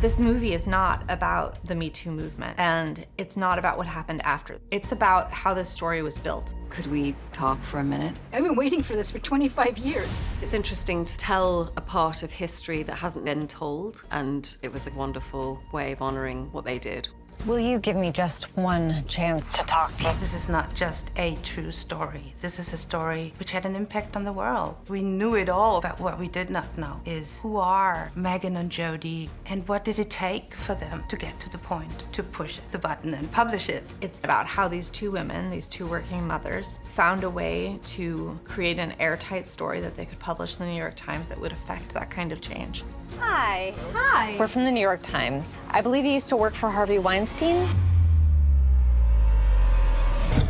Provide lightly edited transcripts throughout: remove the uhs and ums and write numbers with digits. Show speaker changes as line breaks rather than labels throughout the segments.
This movie is not about the Me Too movement, and it's not about what happened after. It's about how this story was built.
Could we talk for a minute?
I've been waiting for this for 25 years.
It's interesting to tell a part of history that hasn't been told, and it was a wonderful way of honoring what they did.
Will you give me just one chance to talk to you?
This is not just a true story. This is a story which had an impact on the world. We knew it all, but what we did not know is who are Megan and Jodi, and what did it take for them to get to the point to push the button and publish it.
It's about how these two women, these two working mothers, found a way to create an airtight story that they could publish in the New York Times that would affect that kind of change.
Hi.
Hi.
We're from the New York Times. I believe you used to work for Harvey Weinstein.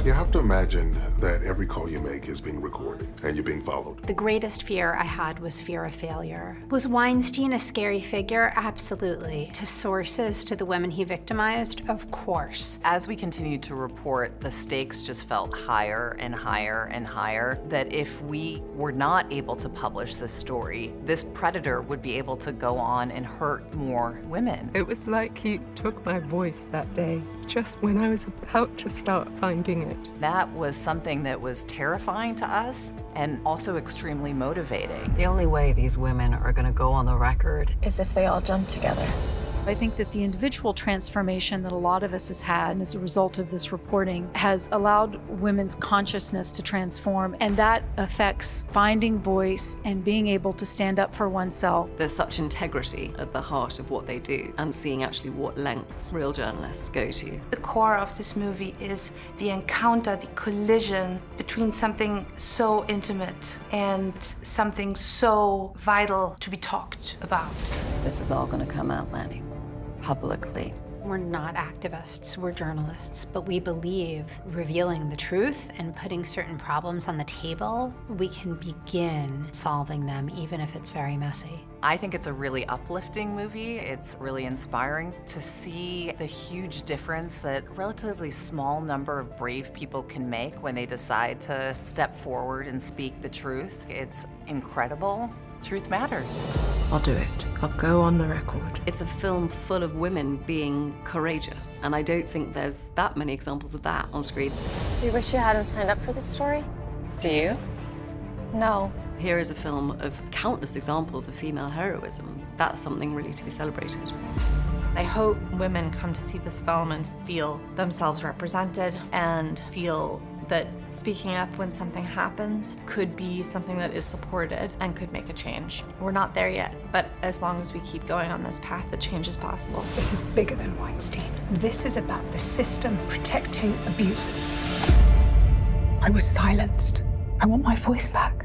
You have to imagine that every call you make is being recorded and you're being followed.
The greatest fear I had was fear of failure. Was Weinstein a scary figure? Absolutely. To sources, to the women he victimized? Of course.
As we continued to report, the stakes just felt higher and higher and higher, that if we were not able to publish this story, this predator would be able to go on and hurt more women.
It was like he took my voice that day, just when I was about to start finding it.
That was something that was terrifying to us and also extremely motivating.
The only way these women are going to go on the record
Is if they all jump together.
I think that the individual transformation that a lot of us has had as a result of this reporting has allowed women's consciousness to transform, and that affects finding voice and being able to stand up for oneself.
There's such integrity at the heart of what they do, and seeing actually what lengths real journalists go to.
The core of this movie is the encounter, the collision between something so intimate and something so vital to be talked about.
This is all going to come out, Lanny, publicly.
We're not activists, we're journalists, but we believe revealing the truth and putting certain problems on the table, we can begin solving them, even if it's very messy.
I think it's a really uplifting movie. It's really inspiring to see the huge difference that a relatively small number of brave people can make when they decide to step forward and speak the truth. It's incredible. Truth matters.
I'll do it. I'll go on the record.
It's a film full of women being courageous, and I don't think there's that many examples of that on screen.
Do you wish you hadn't signed up for this story? Do you? No.
Here is a film of countless examples of female heroism. That's something really to be celebrated.
I hope women come to see this film and feel themselves represented and feel that speaking up when something happens could be something that is supported and could make a change. We're not there yet, but as long as we keep going on this path, the change is possible.
This is bigger than Weinstein. This is about the system protecting abusers. I was silenced. I want my voice back.